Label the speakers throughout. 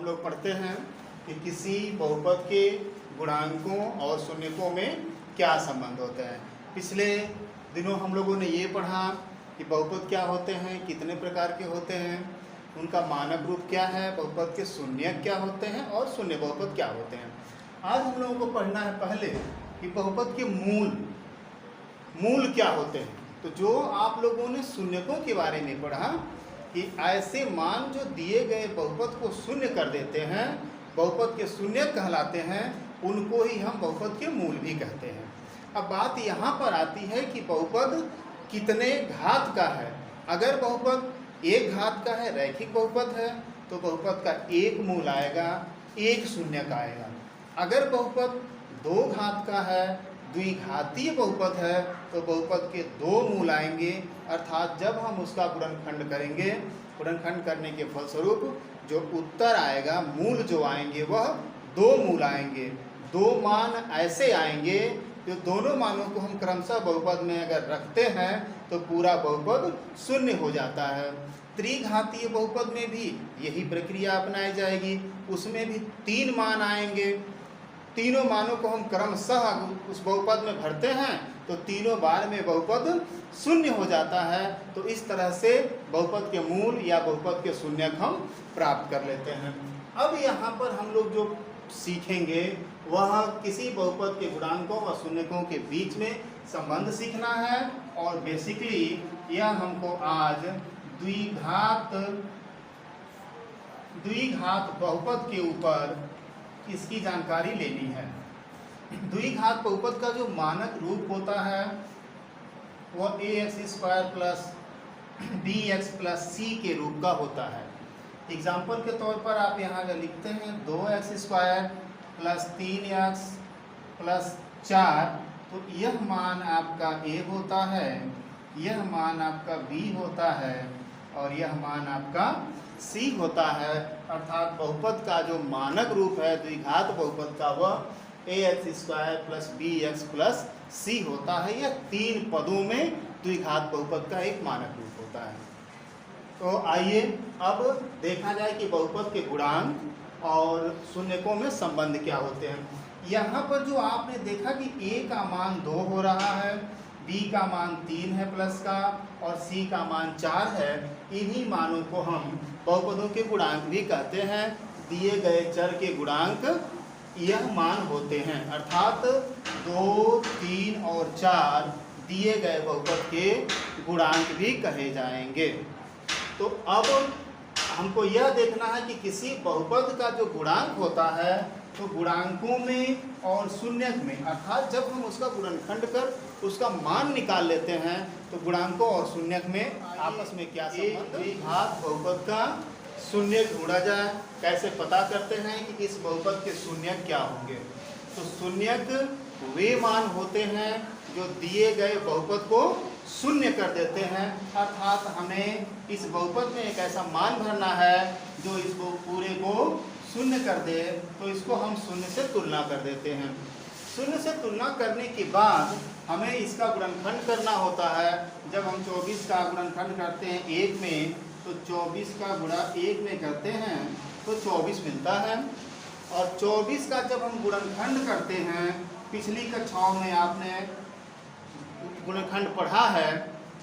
Speaker 1: लोग पढ़ते हैं कि किसी बहुपद के गुणांकों और शून्यकों में क्या संबंध होता है। पिछले दिनों हम लोगों ने ये पढ़ा कि बहुपद क्या होते हैं, कितने प्रकार के होते हैं, उनका मानक रूप क्या है, बहुपद के शून्यक क्या होते हैं और शून्य बहुपद क्या होते हैं। आज हम लोगों को पढ़ना है पहले कि बहुपद के मूल क्या होते हैं। तो जो आप लोगों ने शून्यकों के बारे में पढ़ा कि ऐसे मान जो दिए गए बहुपद को शून्य कर देते हैं, बहुपद के शून्यक कहलाते हैं, उनको ही हम बहुपद के मूल भी कहते हैं। अब बात यहाँ पर आती है कि बहुपद कितने घात का है। अगर बहुपद एक घात का है, रैखिक बहुपद है, तो बहुपद का एक मूल आएगा, एक शून्यक आएगा। अगर बहुपद दो घात का है, द्विघातीय बहुपद है, तो बहुपद के दो मूल आएंगे। अर्थात जब हम उसका गुणनखंड करेंगे, गुणनखंड करने के फलस्वरूप जो उत्तर आएगा, मूल जो आएंगे वह दो मूल आएंगे। दो मान ऐसे आएंगे जो दोनों मानों को हम क्रमशः बहुपद में अगर रखते हैं तो पूरा बहुपद शून्य हो जाता है। त्रिघातीय बहुपद में भी यही प्रक्रिया अपनाई जाएगी। उसमें भी तीन मान आएंगे, तीनों मानों को हम क्रमशः उस बहुपद में भरते हैं तो तीनों बार में बहुपद शून्य हो जाता है। तो इस तरह से बहुपद के मूल या बहुपद के शून्यक हम प्राप्त कर लेते हैं। अब यहाँ पर हम लोग जो सीखेंगे वह किसी बहुपद के गुणांकों और शून्यकों के बीच में संबंध सीखना है। और बेसिकली यह हमको आज द्विघात बहुपद के ऊपर इसकी जानकारी लेनी है। द्विघात बहुपद का जो मानक रूप होता है वह ax² plus bx plus c के रूप का होता है। एग्जाम्पल के तौर पर आप यहाँ अगर लिखते हैं 2x² प्लस 3x प्लस 4, तो यह मान आपका a होता है, यह मान आपका b होता है और यह मान आपका c होता है। अर्थात बहुपद का जो मानक रूप है द्विघात बहुपद का वह ax² plus bx plus c होता है। यह तीन पदों में द्विघात बहुपद का एक मानक रूप होता है। तो आइए अब देखा जाए कि बहुपद के गुणांक और शून्यकों में संबंध क्या होते हैं। यहाँ पर जो आपने देखा कि a का मान 2 हो रहा है, b का मान 3 है प्लस का और c का मान 4 है, इन्हीं मानों को हम बहुपदों के गुणांक भी कहते हैं। दिए गए चर के गुणांक यह मान होते हैं। अर्थात 2, 3 और 4 दिए गए बहुपद के गुणांक भी कहे जाएंगे। तो अब हमको यह देखना है कि किसी बहुपद का जो गुणांक होता है तो गुणांकों में और शून्यक में, अर्थात जब हम उसका गुणनखंड कर उसका मान निकाल लेते हैं तो गुणांकों और शून्यक में आपस में क्या संबंध। द्विघात बहुपद का शून्यक ढूंढा जाए, कैसे पता करते हैं कि इस बहुपद के शून्यक क्या होंगे। तो शून्यक वे मान होते हैं जो दिए गए बहुपद को शून्य कर देते हैं। अर्थात हमें इस बहुपद में एक ऐसा मान भरना है जो इस पूरे को शून्य कर दे, तो इसको हम शून्य से तुलना कर देते हैं। शून्य से तुलना करने के बाद हमें इसका गुणनखंड करना होता है। जब हम 24 का गुणनखंड करते हैं 1 में, तो 24 का गुणा 1 में करते हैं तो 24 मिलता है। और 24 का जब हम गुणनखंड करते हैं, पिछली कक्षाओं में आपने गुणनखंड पढ़ा है,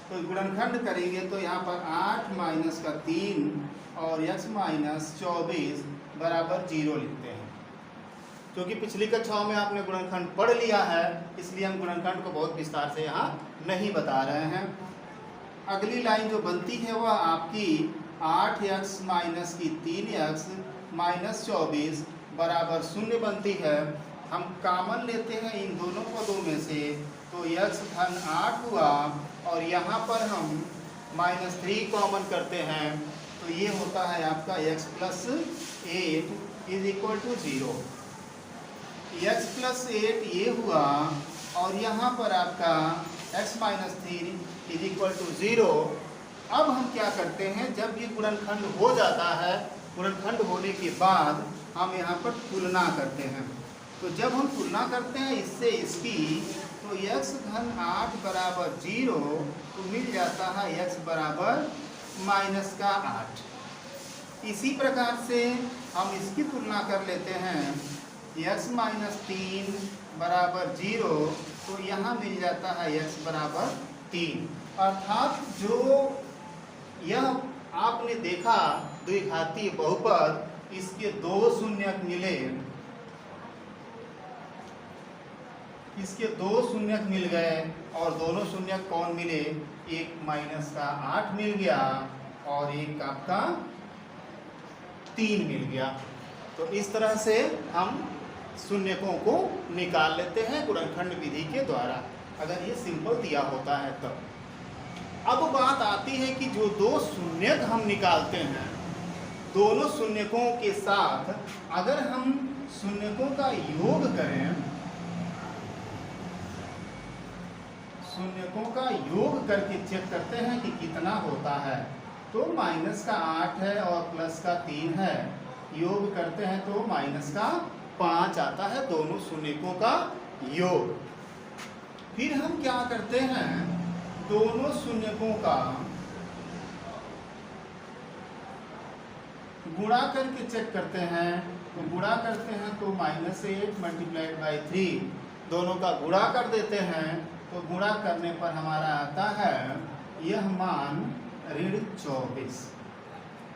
Speaker 1: तो गुणनखंड करेंगे तो यहाँ पर 8 माइनस का 3 और x माइनस 24 बराबर 0 लिखते हैं। क्योंकि पिछली कक्षाओं में आपने गुणनखंड पढ़ लिया है, इसलिए हम गुणनखंड को बहुत विस्तार से यहाँ नहीं बता रहे हैं। अगली लाइन जो बनती है वह आपकी 8x माइनस की 3x माइनस 24 बराबर 0 बनती है। हम कामन लेते हैं इन दोनों पदों में से, तो x धन 8 हुआ और यहाँ पर हम -3 कॉमन करते हैं, तो ये होता है आपका x plus 8 is equal to 0। x plus 8 ये हुआ और यहाँ पर आपका x minus 3 is equal to 0। अब हम क्या करते हैं, जब ये गुणनखंड हो जाता है, गुणनखंड होने के बाद हम यहाँ पर तुलना करते हैं। तो जब हम तुलना करते हैं इससे इसकी, तो x धन 8 बराबर 0 तो मिल जाता है x बराबर -8। इसी प्रकार से हम इसकी तुलना कर लेते हैं, x माइनस 3 बराबर 0, तो यहाँ मिल जाता है x बराबर 3। अर्थात जो यह आपने देखा द्विघातीय बहुपद, इसके दो शून्यक मिले, इसके दो शून्यक मिल गए और दोनों शून्यक कौन मिले, एक माइनस का 8 मिल गया और एक आपका 3 मिल गया। तो इस तरह से हम शून्यकों को निकाल लेते हैं गुणनखंड विधि के द्वारा, अगर ये सिंपल दिया होता है तब। अब बात आती है कि जो दो शून्यक हम निकालते हैं, दोनों शून्यकों के साथ अगर हम शून्यकों का योग करें, शून्यकों का योग करके चेक करते हैं कि कितना होता है, तो माइनस का 8 है और प्लस का 3 है, योग करते हैं तो माइनस का 5 आता है, दोनों शून्यकों का योग। फिर हम क्या करते हैं, दोनों शून्यकों का गुणा करके चेक करते हैं, तो गुणा करते हैं तो -8 मल्टीप्लाइड बाई 3, दोनों का गुणा कर देते हैं, तो गुणा करने पर हमारा आता है यह मान -24।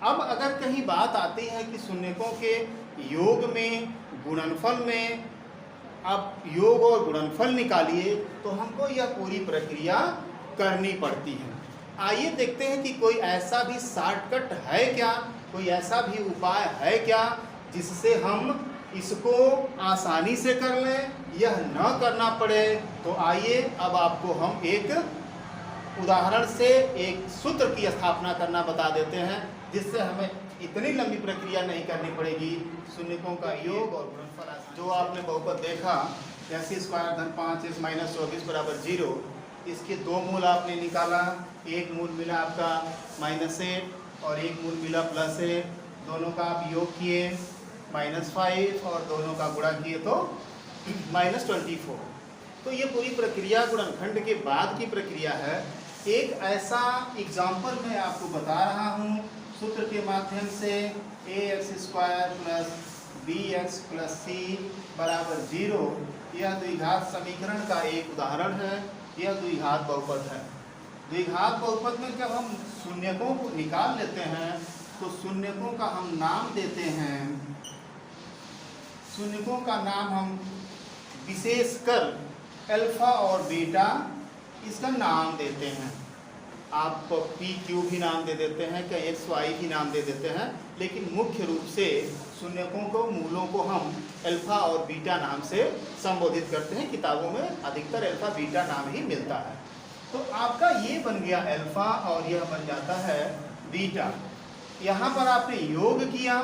Speaker 1: अब अगर कहीं बात आती है कि शून्यकों के योग में, गुणनफल में, आप योग और गुणनफल निकालिए, तो हमको यह पूरी प्रक्रिया करनी पड़ती है। आइए देखते हैं कि कोई ऐसा भी शॉर्टकट है क्या, कोई ऐसा भी उपाय है क्या जिससे हम इसको आसानी से कर लें, यह न करना पड़े। तो आइए अब आपको हम एक उदाहरण से एक सूत्र की स्थापना करना बता देते हैं, जिससे हमें इतनी लंबी प्रक्रिया नहीं करनी पड़ेगी। शून्यकों का योग और गुणनफल, जो आपने बहुपद देखा x² धन 5x माइनस 24 बराबर 0, इसके दो मूल आपने निकाला, एक मूल मिला आपका -8 और एक मूल मिला +8, दोनों का आप योग किए -5 और दोनों का गुणा किए तो -24। तो ये पूरी प्रक्रिया गुणनखंड के बाद की प्रक्रिया है। एक ऐसा एग्जाम्पल मैं आपको बता रहा हूँ सूत्र के माध्यम से, ax² plus bx plus c बराबर 0, यह द्विघात समीकरण का एक उदाहरण है। यह द्विघात बहुपद है। द्विघात बहुपद में जब हम शून्यकों को निकाल लेते हैं, तो शून्यकों का हम नाम देते हैं, शून्यकों का नाम हम विशेषकर अल्फा और बीटा इसका नाम देते हैं। आप पी क्यू भी नाम दे देते हैं, क्या एक्स वाई भी नाम दे देते हैं, लेकिन मुख्य रूप से शून्यकों को, मूलों को हम अल्फा और बीटा नाम से संबोधित करते हैं। किताबों में अधिकतर अल्फा बीटा नाम ही मिलता है। तो आपका ये बन गया अल्फा और यह बन जाता है बीटा। यहाँ पर आपने योग किया,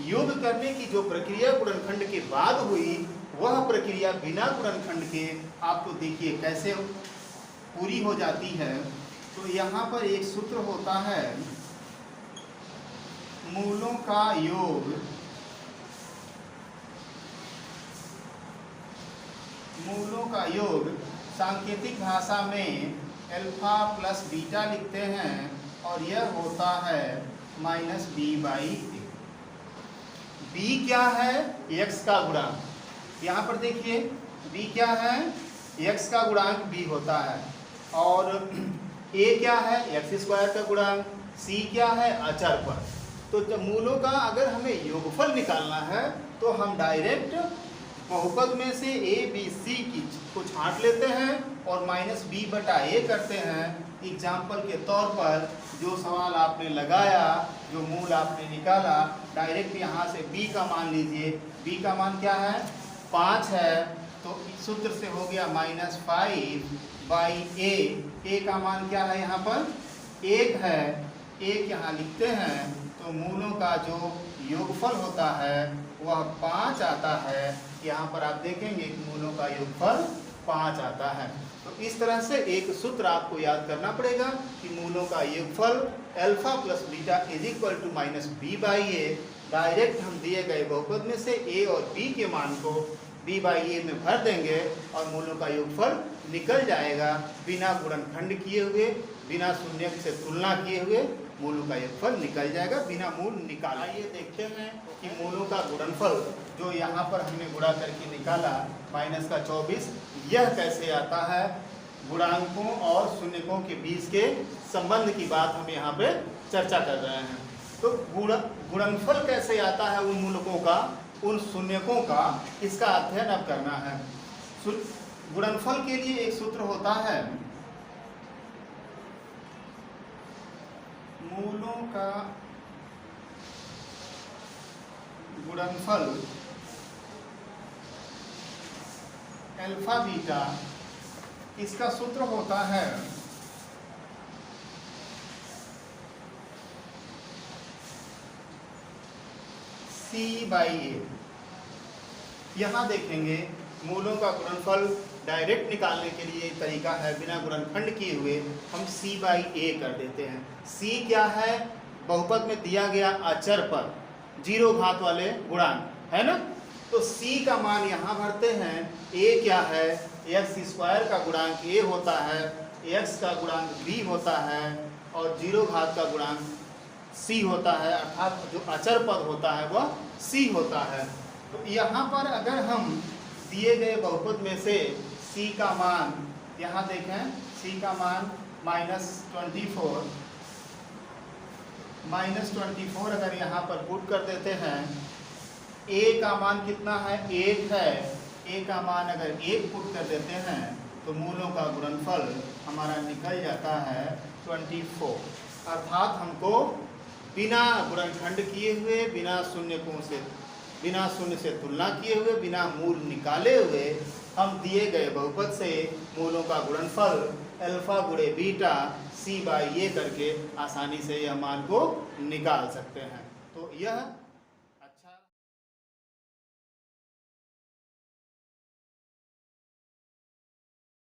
Speaker 1: योग करने की जो प्रक्रिया गुणनखंड के बाद हुई, वह प्रक्रिया बिना गुणनखंड के आपको देखिए कैसे पूरी हो जाती है। तो यहाँ पर एक सूत्र होता है, मूलों का योग, मूलों का योग सांकेतिक भाषा में अल्फा प्लस बीटा लिखते हैं और यह होता है -b/a। b क्या है? x का गुणांक। यहाँ पर देखिए b क्या है? x का गुणांक b होता है। और a क्या है? x² का गुणांक। c क्या है? अचर पर। तो जब मूलों का अगर हमें योगफल निकालना है, तो हम डायरेक्ट बहुपद में से a b c की को छांट लेते हैं और -b/a करते हैं। एग्जाम्पल के तौर पर जो सवाल आपने लगाया, जो मूल आपने निकाला, डायरेक्ट यहाँ से b का मान लीजिए। b का मान क्या है? 5 है, तो इस सूत्र से हो गया -5/a। a का मान क्या है? यहाँ पर 1 है, 1 यहाँ लिखते हैं। तो मूलों का जो योगफल होता है वह 5 आता है। यहाँ पर आप देखेंगे कि मूलों का योगफल 5 आता है। तो इस तरह से एक सूत्र आपको याद करना पड़ेगा कि मूलों का योगफल alpha plus beta = -b/a। Direct हम दिए गए बहुपद में से a और b के मान को b/a में भर देंगे और मूलों का योगफल निकल जाएगा, बिना गुणनखंड किए हुए, बिना शून्यक से तुलना किए हुए। मूलों का योगफल निकल जाएगा बिना मूल निकाले। आइए देखते हैं कि मूलों का गुणनफल जो यहाँ पर हमने गुणा करके निकाला -24, यह कैसे आता है। गुणांकों और शून्यकों के बीच के संबंध की बात हम यहाँ पे चर्चा कर रहे हैं। तो गुणनफल कैसे आता है उन मूलकों का, उन शून्यकों का, इसका अध्ययन अब करना है। गुणनफल के लिए एक सूत्र होता है, मूलों का गुणनफल अल्फा बीटा, इसका सूत्र होता है C/A। यहाँ देखेंगे मूलों का गुणनफल डायरेक्ट निकालने के लिए एक तरीका है, बिना गुणनखंड किए हुए हम C/A कर देते हैं। C क्या है, बहुपद में दिया गया अचर पर 0 घात वाले गुणांक है ना, तो C का मान यहाँ भरते हैं। A क्या है, x² का गुणांक A होता है, x का गुणांक B होता है और 0 घात का गुणांक C होता है, अर्थात जो अचर पद होता है वह C होता है। तो यहाँ पर अगर हम दिए गए बहुपद में से C का मान, यहाँ देखें C का मान -24 अगर यहाँ पर पुट कर देते हैं, A का मान कितना है, 1 है, A का मान अगर 1 पुट कर देते हैं तो मूलों का गुणनफल हमारा निकल जाता है 24। अर्थात हमको बिना गुणनखंड किए हुए, बिना शून्य से तुलना किए हुए, बिना मूल निकाले हुए हम दिए गए बहुपद से मूलों का गुणनफल अल्फा गुणे बीटा C/A करके आसानी से यह मान को निकाल सकते हैं। तो यह